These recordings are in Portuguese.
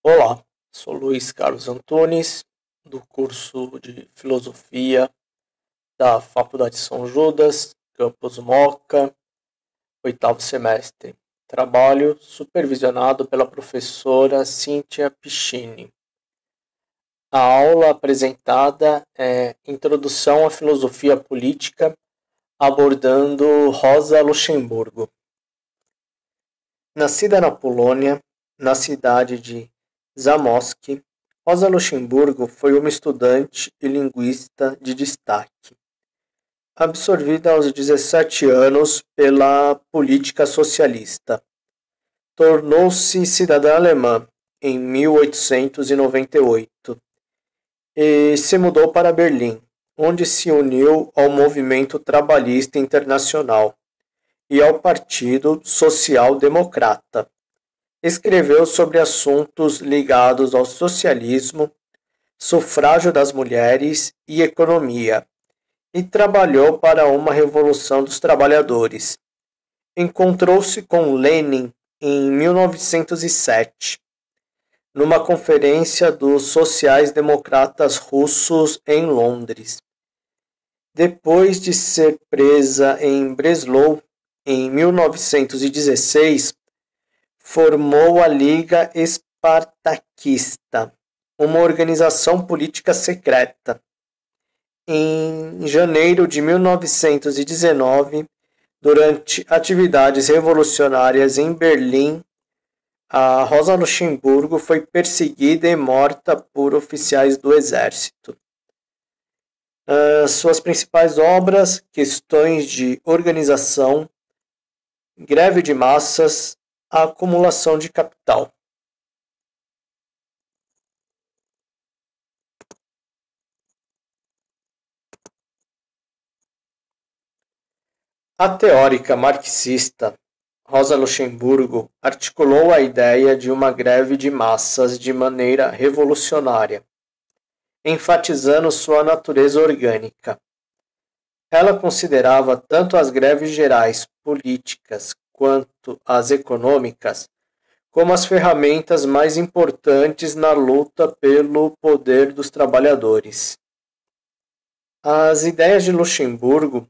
Olá, sou Luiz Carlos Antunes, do curso de Filosofia da Faculdade São Judas, Campus Moca, oitavo semestre. Trabalho supervisionado pela professora Cíntia Piccini. A aula apresentada é Introdução à Filosofia Política, abordando Rosa Luxemburgo. Nascida na Polônia, na cidade de Zamość, Rosa Luxemburgo foi uma estudante e linguista de destaque. Absorvida aos 17 anos pela política socialista, tornou-se cidadã alemã em 1898 e se mudou para Berlim, onde se uniu ao movimento trabalhista internacional e ao Partido Social Democrata. Escreveu sobre assuntos ligados ao socialismo, sufrágio das mulheres e economia, e trabalhou para uma revolução dos trabalhadores. Encontrou-se com Lenin em 1907, numa conferência dos sociais-democratas russos em Londres. Depois de ser presa em Breslau em 1916, formou a Liga Espartaquista, uma organização política secreta. Em janeiro de 1919, durante atividades revolucionárias em Berlim, a Rosa Luxemburgo foi perseguida e morta por oficiais do exército. Suas principais obras, Questões de Organização, Greve de Massas, a acumulação de capital. A teórica marxista Rosa Luxemburgo articulou a ideia de uma greve de massas de maneira revolucionária, enfatizando sua natureza orgânica. Ela considerava tanto as greves gerais políticas quanto as econômicas como as ferramentas mais importantes na luta pelo poder dos trabalhadores. As ideias de Luxemburgo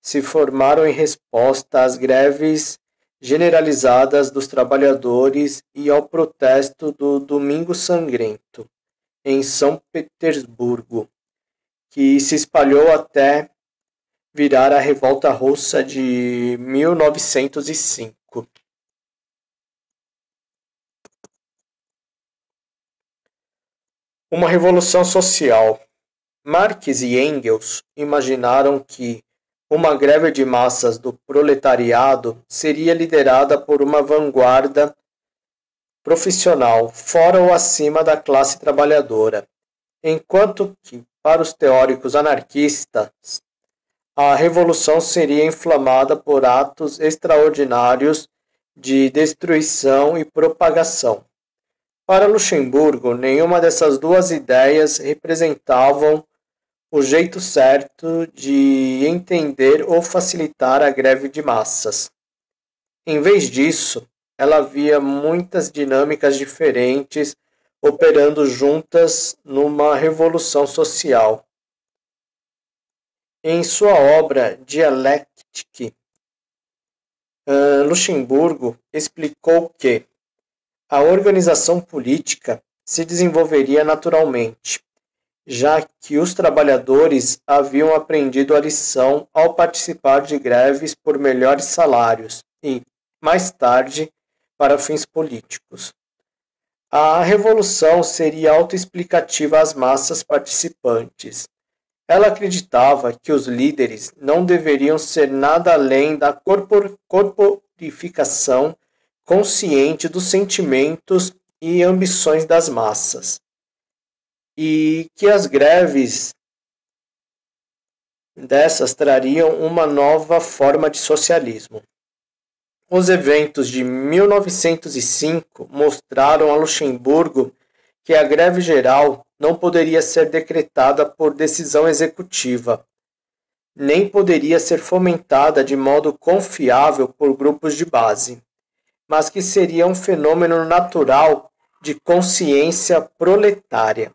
se formaram em resposta às greves generalizadas dos trabalhadores e ao protesto do Domingo Sangrento, em São Petersburgo, que se espalhou até virar a Revolta Russa de 1905. Uma revolução social. Marx e Engels imaginaram que uma greve de massas do proletariado seria liderada por uma vanguarda profissional fora ou acima da classe trabalhadora, enquanto que, para os teóricos anarquistas, a revolução seria inflamada por atos extraordinários de destruição e propagação. Para Luxemburgo, nenhuma dessas duas ideias representavam o jeito certo de entender ou facilitar a greve de massas. Em vez disso, ela via muitas dinâmicas diferentes operando juntas numa revolução social. Em sua obra Dialéctica, Luxemburgo explicou que a organização política se desenvolveria naturalmente, já que os trabalhadores haviam aprendido a lição ao participar de greves por melhores salários e, mais tarde, para fins políticos. A revolução seria autoexplicativa às massas participantes. Ela acreditava que os líderes não deveriam ser nada além da corporificação consciente dos sentimentos e ambições das massas, e que as greves dessas trariam uma nova forma de socialismo. Os eventos de 1905 mostraram a Luxemburgo que a greve geral não poderia ser decretada por decisão executiva, nem poderia ser fomentada de modo confiável por grupos de base, mas que seria um fenômeno natural de consciência proletária.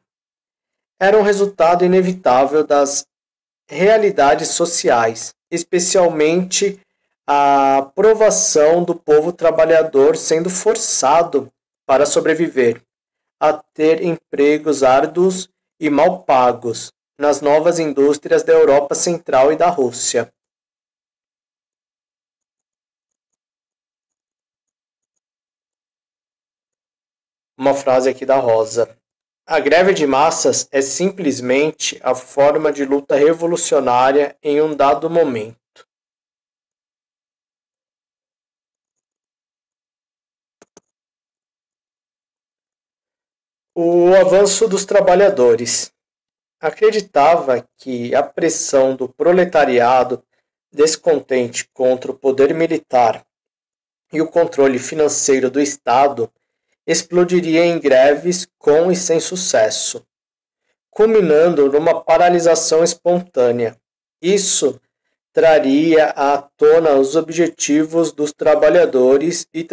Era um resultado inevitável das realidades sociais, especialmente a provação do povo trabalhador sendo forçado para sobreviver, a ter empregos árduos e mal pagos nas novas indústrias da Europa Central e da Rússia. Uma frase aqui da Rosa. A greve de massas é simplesmente a forma de luta revolucionária em um dado momento. O avanço dos trabalhadores. Acreditava que a pressão do proletariado descontente contra o poder militar e o controle financeiro do Estado explodiria em greves com e sem sucesso, culminando numa paralisação espontânea. Isso traria à tona os objetivos dos trabalhadores e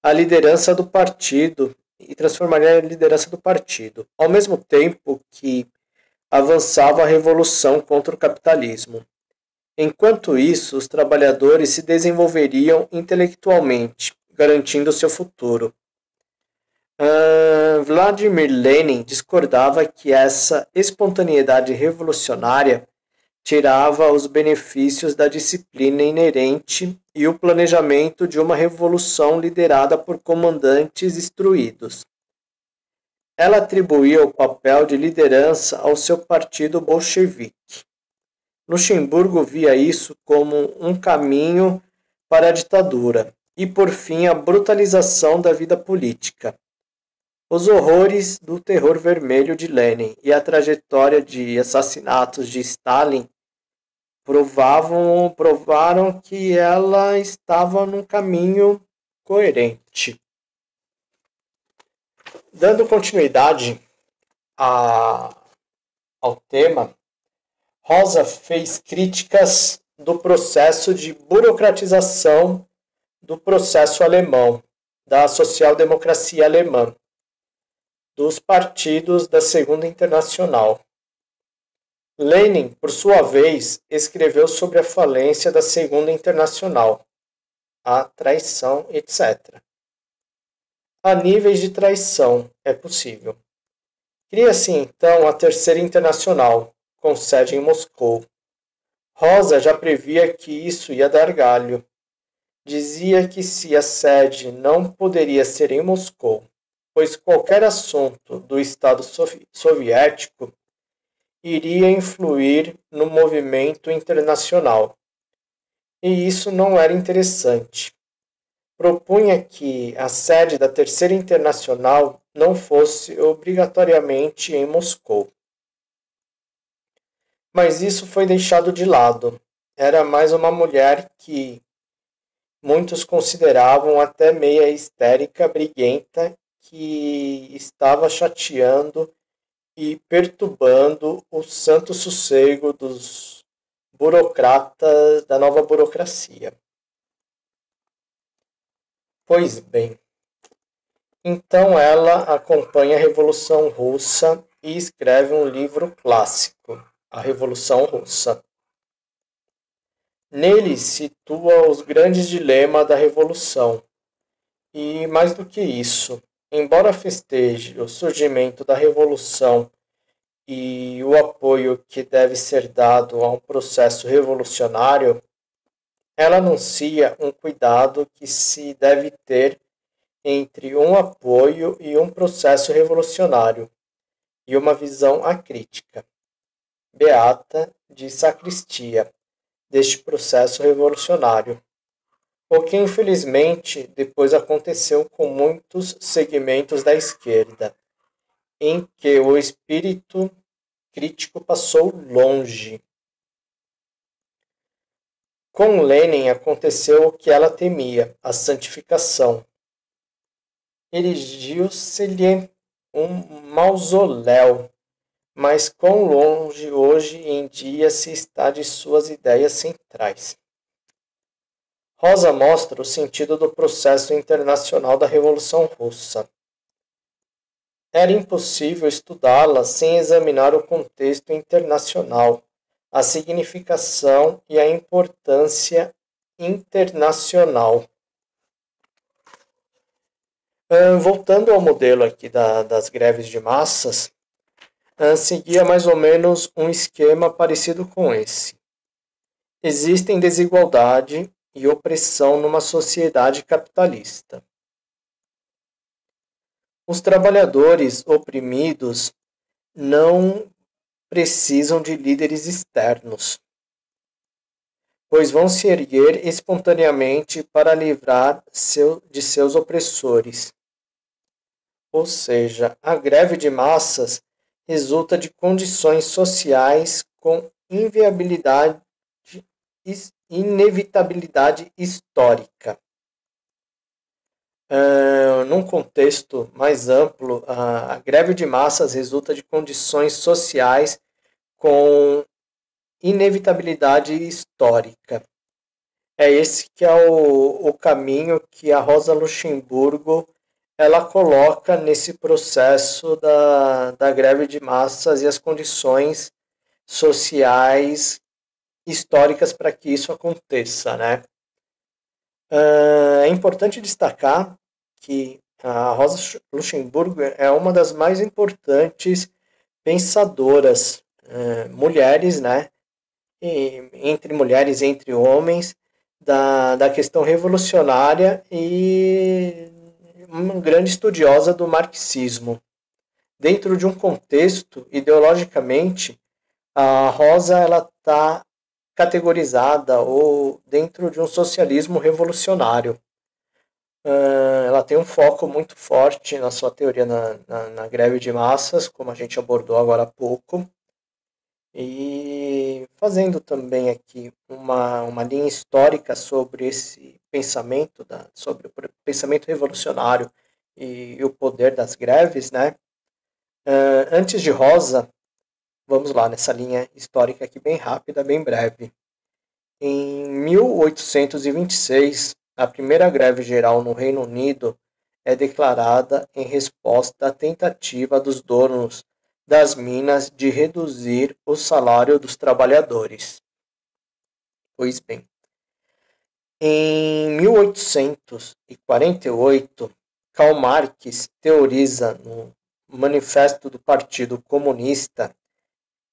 a liderança do partido transformaria a liderança do partido, ao mesmo tempo que avançava a revolução contra o capitalismo. Enquanto isso, os trabalhadores se desenvolveriam intelectualmente, garantindo seu futuro. Vladimir Lenin discordava que essa espontaneidade revolucionária tirava os benefícios da disciplina inerente e o planejamento de uma revolução liderada por comandantes instruídos. Ela atribuía o papel de liderança ao seu partido bolchevique. Luxemburgo via isso como um caminho para a ditadura e, por fim, a brutalização da vida política. Os horrores do terror vermelho de Lenin e a trajetória de assassinatos de Stalin provaram que ela estava num caminho coerente. Dando continuidade ao tema, Rosa fez críticas do processo de burocratização do processo alemão, da social-democracia alemã, dos partidos da Segunda Internacional. Lenin, por sua vez, escreveu sobre a falência da Segunda Internacional, a traição, etc. Há níveis de traição, é possível. Cria-se então a Terceira Internacional, com sede em Moscou. Rosa já previa que isso ia dar galho. Dizia que se a sede não poderia ser em Moscou, pois qualquer assunto do Estado soviético iria influir no movimento internacional. E isso não era interessante. Propunha que a sede da Terceira Internacional não fosse obrigatoriamente em Moscou. Mas isso foi deixado de lado. Era mais uma mulher que muitos consideravam até meia histérica, briguenta, que estava chateando e perturbando o santo sossego dos burocratas da nova burocracia. Pois bem, então ela acompanha a Revolução Russa e escreve um livro clássico, A Revolução Russa. Nele situa os grandes dilemas da Revolução. E mais do que isso, embora festeje o surgimento da Revolução e o apoio que deve ser dado a um processo revolucionário, ela anuncia um cuidado que se deve ter entre um apoio e um processo revolucionário, e uma visão acrítica, beata, de sacristia, deste processo revolucionário. O que infelizmente depois aconteceu com muitos segmentos da esquerda, em que o espírito crítico passou longe. Com Lenin aconteceu o que ela temia, a santificação. Erigiu-se-lhe um mausoléu, mas quão longe hoje em dia se está de suas ideias centrais. Rosa mostra o sentido do processo internacional da Revolução Russa. Era impossível estudá-la sem examinar o contexto internacional, a significação e a importância internacional. Voltando ao modelo aqui das greves de massas, seguia mais ou menos um esquema parecido com esse. Existem desigualdade e opressão numa sociedade capitalista. Os trabalhadores oprimidos não precisam de líderes externos, pois vão se erguer espontaneamente para livrar de seus opressores. Ou seja, a greve de massas resulta de condições sociais com inevitabilidade histórica. Num contexto mais amplo, a greve de massas resulta de condições sociais com inevitabilidade histórica. É esse que é o caminho que a Rosa Luxemburgo ela coloca nesse processo da greve de massas e as condições sociais históricas para que isso aconteça, né? É importante destacar que a Rosa Luxemburgo é uma das mais importantes pensadoras, mulheres, né? Entre mulheres e entre homens, da questão revolucionária e uma grande estudiosa do marxismo. Dentro de um contexto, ideologicamente, a Rosa ela está categorizada ou dentro de um socialismo revolucionário. Ela tem um foco muito forte na sua teoria na greve de massas, como a gente abordou agora há pouco, e fazendo também aqui uma linha histórica sobre esse pensamento, sobre o pensamento revolucionário e o poder das greves, né? Antes de Rosa, vamos lá nessa linha histórica aqui bem rápida, bem breve. Em 1826, a primeira greve geral no Reino Unido é declarada em resposta à tentativa dos donos das minas de reduzir o salário dos trabalhadores. Pois bem, em 1848, Karl Marx teoriza no Manifesto do Partido Comunista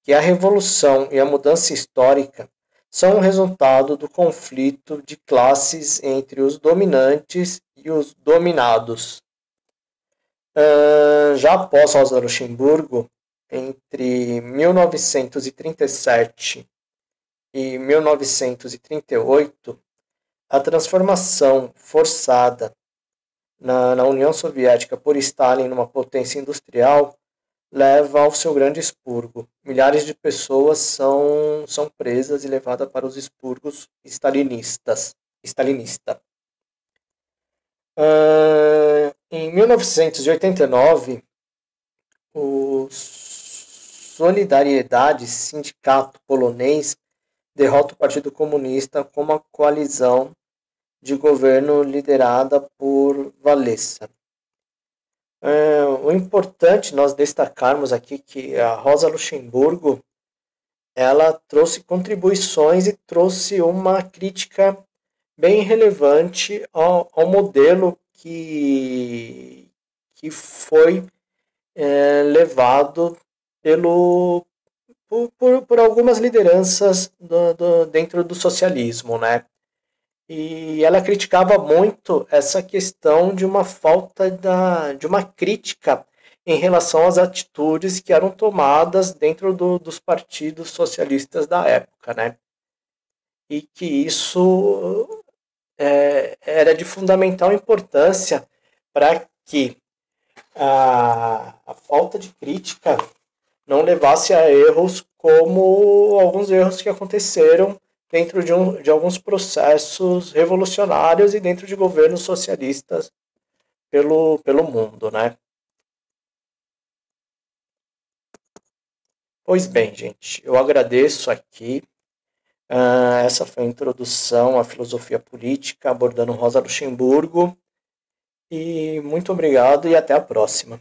que a revolução e a mudança histórica são o resultado do conflito de classes entre os dominantes e os dominados. Já após Rosa Luxemburgo, entre 1937 e 1938, a transformação forçada na União Soviética por Stalin numa potência industrial leva ao seu grande expurgo. Milhares de pessoas são presas e levadas para os expurgos stalinistas. Em 1989, o Solidariedade, sindicato polonês, derrota o Partido Comunista com uma coalizão de governo liderada por Walesa. O importante nós destacarmos aqui que a Rosa Luxemburgo ela trouxe contribuições e trouxe uma crítica bem relevante ao modelo que foi levado por algumas lideranças dentro do socialismo, né? E ela criticava muito essa questão de uma falta de uma crítica em relação às atitudes que eram tomadas dentro dos partidos socialistas da época, né? E que isso era de fundamental importância para que a falta de crítica não levasse a erros como alguns erros que aconteceram dentro de alguns processos revolucionários e dentro de governos socialistas pelo mundo, né? Pois bem, gente, eu agradeço aqui Essa foi a introdução à filosofia política, abordando Rosa Luxemburgo. E muito obrigado e até a próxima.